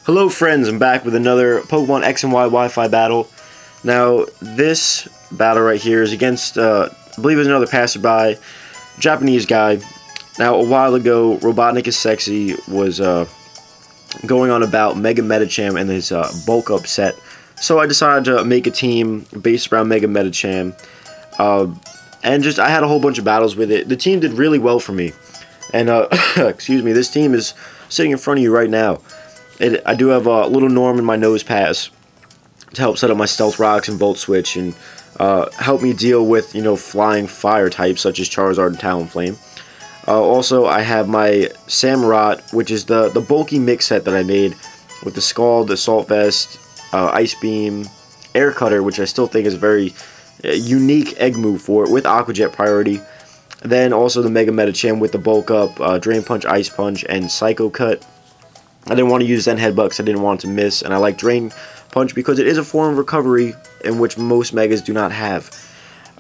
Hello friends, I'm back with another Pokemon X and Y Wi-Fi battle. Now, this battle right here is against, I believe it's another passerby, Japanese guy. Now, a while ago, Robotnik is Sexy was going on about Mega Medicham and his bulk up set. So I decided to make a team based around Mega Medicham. And just, I had a whole bunch of battles with it. The team did really well for me. And, excuse me, this team is sitting in front of you right now. I do have a little Norm in my nose pass to help set up my Stealth Rocks and Volt Switch and help me deal with, you know, flying fire types such as Charizard and Talonflame. Also, I have my Samurott, which is the bulky mix set that I made with the Scald, Assault Vest, Ice Beam, Air Cutter, which I still think is a very unique egg move for it, with Aqua Jet priority. Then also the Mega Medicham with the bulk up, Drain Punch, Ice Punch, and Psycho Cut. I didn't want to use Zen Headbutt because I didn't want it to miss, and I like Drain Punch because it is a form of recovery in which most Megas do not have.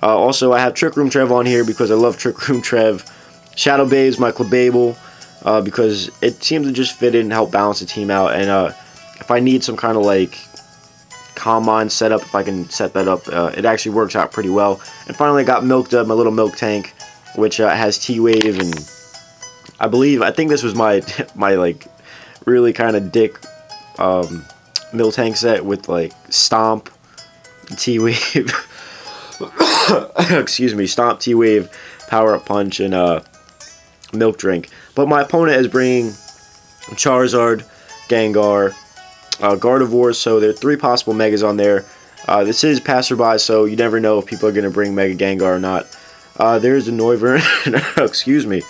Also, I have Trick Room Trev on here because I love Trick Room Trev. Shadow Bay is my Clebable because it seems to just fit in and help balance the team out, and if I need some kind of like Calm Mind setup, if I can set that up, it actually works out pretty well. And finally, I got Milk Dud, my little Milk Tank, which has T-Wave, and I think this was my like really kind of dick Milk Tank set with like Stomp, T-Wave, excuse me, Stomp, T-Wave, Power Up Punch, and Milk Drink. But my opponent is bringing Charizard, Gengar, Gardevoir, so there are 3 possible Megas on there. This is Passerby, so you never know if people are going to bring Mega Gengar or not. There's the Noivern, excuse me,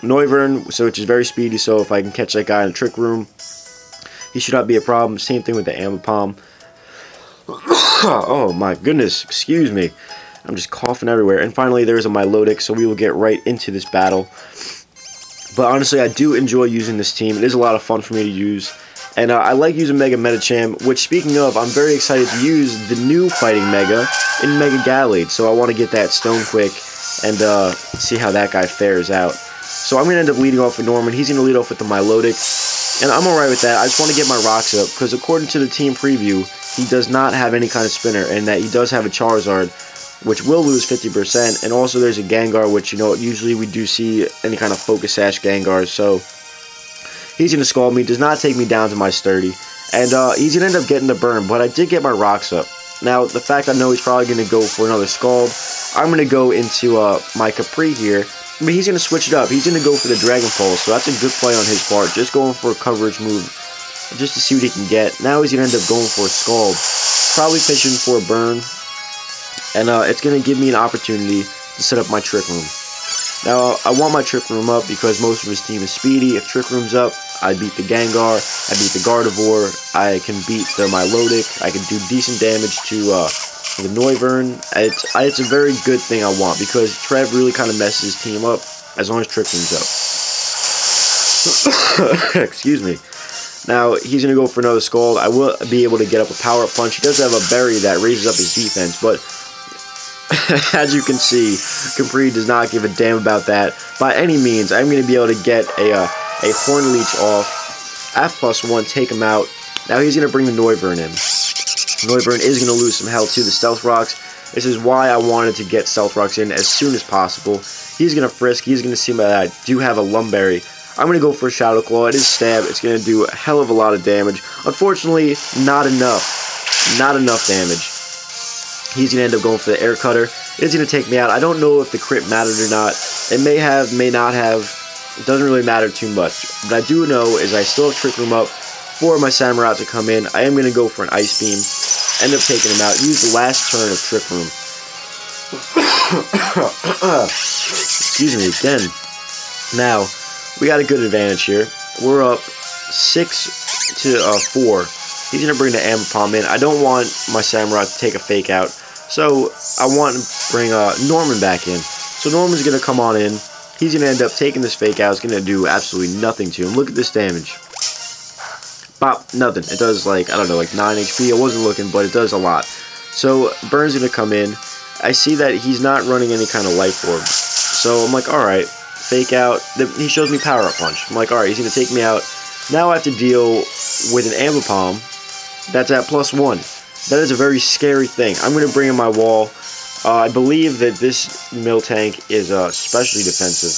Noivern, so which is very speedy, so if I can catch that guy in the Trick Room, he should not be a problem. Same thing with the Ambipom. Oh my goodness, excuse me. I'm just coughing everywhere. And finally, there's a Milotic, so we will get right into this battle. But honestly, I do enjoy using this team. It is a lot of fun for me to use. And I like using Mega Medicham, which, speaking of, I'm very excited to use the new Fighting Mega in Mega Gallade. So I want to get that Stone Quick and see how that guy fares out. So I'm going to end up leading off with Norman. He's going to lead off with the Milotic. And I'm alright with that. I just want to get my rocks up, because according to the team preview, he does not have any kind of spinner, and that he does have a Charizard, which will lose 50%, and also there's a Gengar, which, you know, usually we do see any kind of Focus Sash Gengars, so he's going to Scald me, does not take me down to my Sturdy, and he's going to end up getting the burn, but I did get my rocks up. Now, the fact I know he's probably going to go for another Scald, I'm going to go into my Capri here, but he's going to switch it up. He's going to go for the Dragon Pulse, so that's a good play on his part, just going for a coverage move, just to see what he can get. Now he's going to end up going for a Scald, probably fishing for a burn, and it's going to give me an opportunity to set up my Trick Room. Now, I want my Trick Room up because most of his team is speedy. If Trick Room's up, I beat the Gengar, I beat the Gardevoir, I can beat the Milotic, I can do decent damage to the Noivern. It's a very good thing I want, because Trev really kind of messes his team up as long as Trick Room's up. Excuse me. Now, he's going to go for another Scald. I will be able to get up a Power Up Punch. He does have a Berry that raises up his defense, but as you can see, Capri does not give a damn about that by any means. I'm going to be able to get a Horn Leech off at +1, take him out. Now he's going to bring the Noivern in. Noivern is going to lose some health to the Stealth Rocks. This is why I wanted to get Stealth Rocks in as soon as possible. He's going to Frisk. He's going to see that I do have a Lumberry. I'm going to go for a Shadow Claw. It is Stab. It's going to do a hell of a lot of damage. Unfortunately, not enough. Not enough damage. He's going to end up going for the Air Cutter. It's going to take me out. I don't know if the crit mattered or not. It may have, may not have. It doesn't really matter too much. But I do know is I still have Trick Room up for my Samurott to come in. I am going to go for an Ice Beam. End up taking him out. Use the last turn of Trick Room. Excuse me again. Now, we got a good advantage here. We're up 6 to 4. He's going to bring the Ambipom in. I don't want my Samurott to take a fake out. So, I want to bring Norman back in. So, Norman's going to come on in. He's going to end up taking this fake out. It's going to do absolutely nothing to him. Look at this damage. Bop, nothing. It does, like, I don't know, like 9 HP. I wasn't looking, but it does a lot. So, Burn's going to come in. I see that he's not running any kind of Life Orb. So, I'm like, alright. fake out. He shows me power up punch. I'm like, alright, he's going to take me out. Now I have to deal with an Ambipom that's at +1. That is a very scary thing. I'm going to bring in my wall. I believe that this Miltank is specially defensive,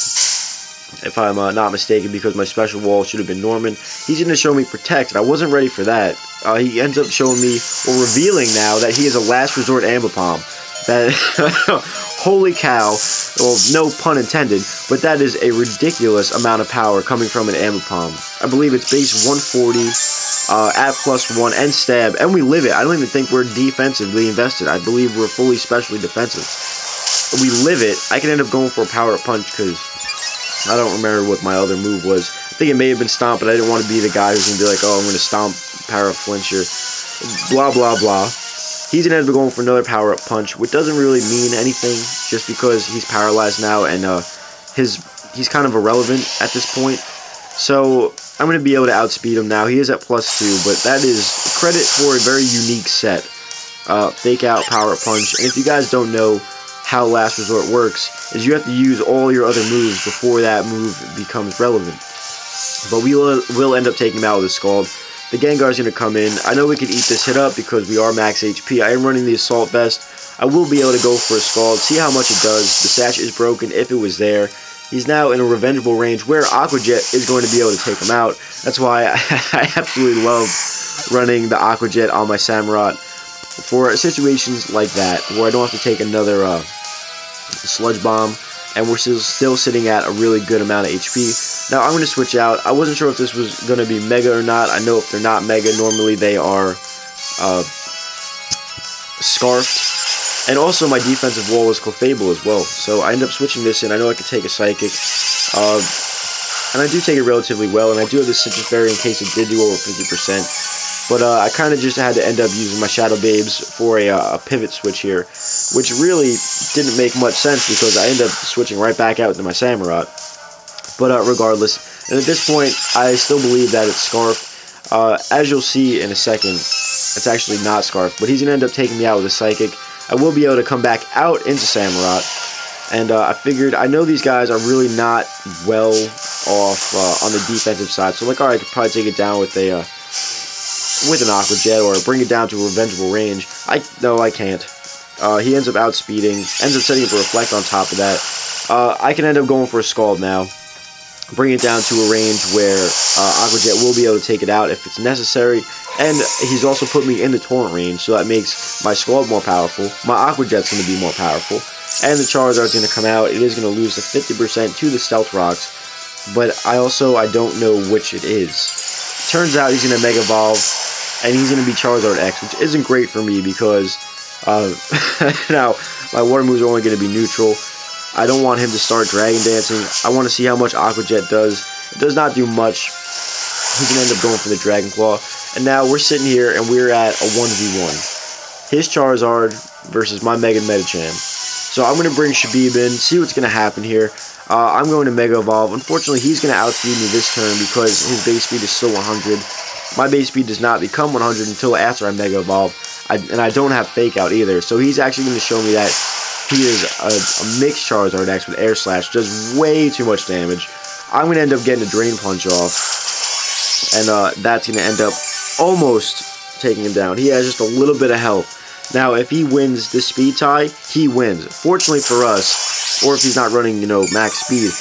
if I'm not mistaken, because my special wall should have been Norman. He's going to show me Protect, and I wasn't ready for that. He ends up showing me, or revealing now, that he is a last resort Ambipom. That, holy cow, well, no pun intended, but that is a ridiculous amount of power coming from an Ambipom. I believe it's base 140, at +1, and stab, and we live it. I don't even think we're defensively invested. I believe we're fully specially defensive. We live it. I can end up going for a power-up punch, because I don't remember what my other move was. I think it may have been Stomp, but I didn't want to be the guy who's going to be like, oh, I'm going to Stomp, power-up flincher, blah, blah, blah. He's going to end up going for another power-up punch, which doesn't really mean anything, just because he's paralyzed now, and he's kind of irrelevant at this point. So I'm going to be able to outspeed him now. He is at +2, but that is credit for a very unique set. Fake out, power-up punch, and if you guys don't know how Last Resort works, is you have to use all your other moves before that move becomes relevant. But we will end up taking him out with a Scald. The Gengar's going to come in. I know we could eat this hit up because we are max HP. I am running the Assault Vest. I will be able to go for a Scald, see how much it does. The Sash is broken if it was there. He's now in a revengeable range where Aqua Jet is going to be able to take him out. That's why I absolutely love running the Aqua Jet on my Samurott for situations like that, where I don't have to take another Sludge Bomb, and we're still sitting at a really good amount of HP. Now I'm going to switch out. I wasn't sure if this was going to be Mega or not. I know if they're not Mega, normally they are Scarfed. And also my defensive wall was Clefable as well. So I end up switching this in. I know I could take a Psychic. And I do take it relatively well. And I do have the Citrus Berry in case it did do over 50%. But I kind of just had to end up using my Shadow Babes for a pivot switch here, which really didn't make much sense because I ended up switching right back out to my Samurott. But regardless, and at this point, I still believe that it's Scarfed. As you'll see in a second, it's actually not Scarfed, but he's going to end up taking me out with a Psychic. I will be able to come back out into Samurott, and I figured, I know these guys are really not well off on the defensive side, so like, alright, I could probably take it down with a... with an Aqua Jet, or bring it down to a revengeable range. No, I can't. He ends up outspeeding, ends up setting up a Reflect on top of that. I can end up going for a Scald now, bring it down to a range where Aqua Jet will be able to take it out if it's necessary, and he's also put me in the Torrent range, so that makes my Scald more powerful, my Aqua Jet's going to be more powerful, and the Charizard's going to come out. It is going to lose the 50% to the Stealth Rocks, but I don't know which it is. Turns out he's going to Mega Evolve, and he's going to be Charizard X, which isn't great for me because now my water moves are only going to be neutral. I don't want him to start Dragon Dancing. I want to see how much Aqua Jet does. It does not do much. He's going to end up going for the Dragon Claw. And now we're sitting here and we're at a 1v1. His Charizard versus my Mega Medicham. So I'm going to bring Shabeeb in, see what's going to happen here. I'm going to Mega Evolve. Unfortunately, he's going to outspeed me this turn because his base speed is still 100. My base speed does not become 100 until after I Mega Evolve. And I don't have Fake Out either. So he's actually going to show me that he is a mixed Charizard X with Air Slash. Does way too much damage. I'm going to end up getting a Drain Punch off. And that's going to end up almost taking him down. He has just a little bit of health. Now, if he wins this speed tie, he wins. Fortunately for us, or if he's not running, max speed.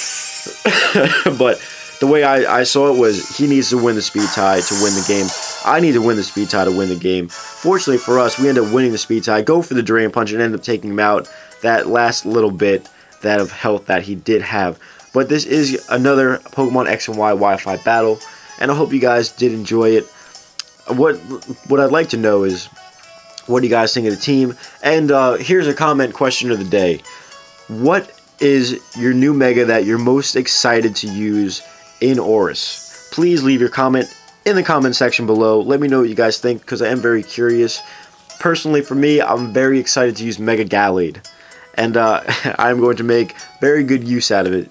But the way I saw it was he needs to win the speed tie to win the game. I need to win the speed tie to win the game. Fortunately for us, we end up winning the speed tie, go for the Drain Punch, and end up taking him out that last little bit of health that he did have. But this is another Pokemon X and Y Wi-Fi battle, and I hope you guys did enjoy it. What I'd like to know is, what do you guys think of the team? And here's a comment question of the day. What is your new Mega that you're most excited to use in ORAS? Please leave your comment in the comment section below. Let me know what you guys think, because I am very curious. Personally, for me, I'm very excited to use Mega Gallade. And I'm going to make very good use out of it.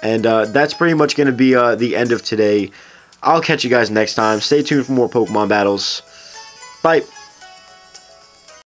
And that's pretty much going to be the end of today. I'll catch you guys next time. Stay tuned for more Pokemon battles. Bye.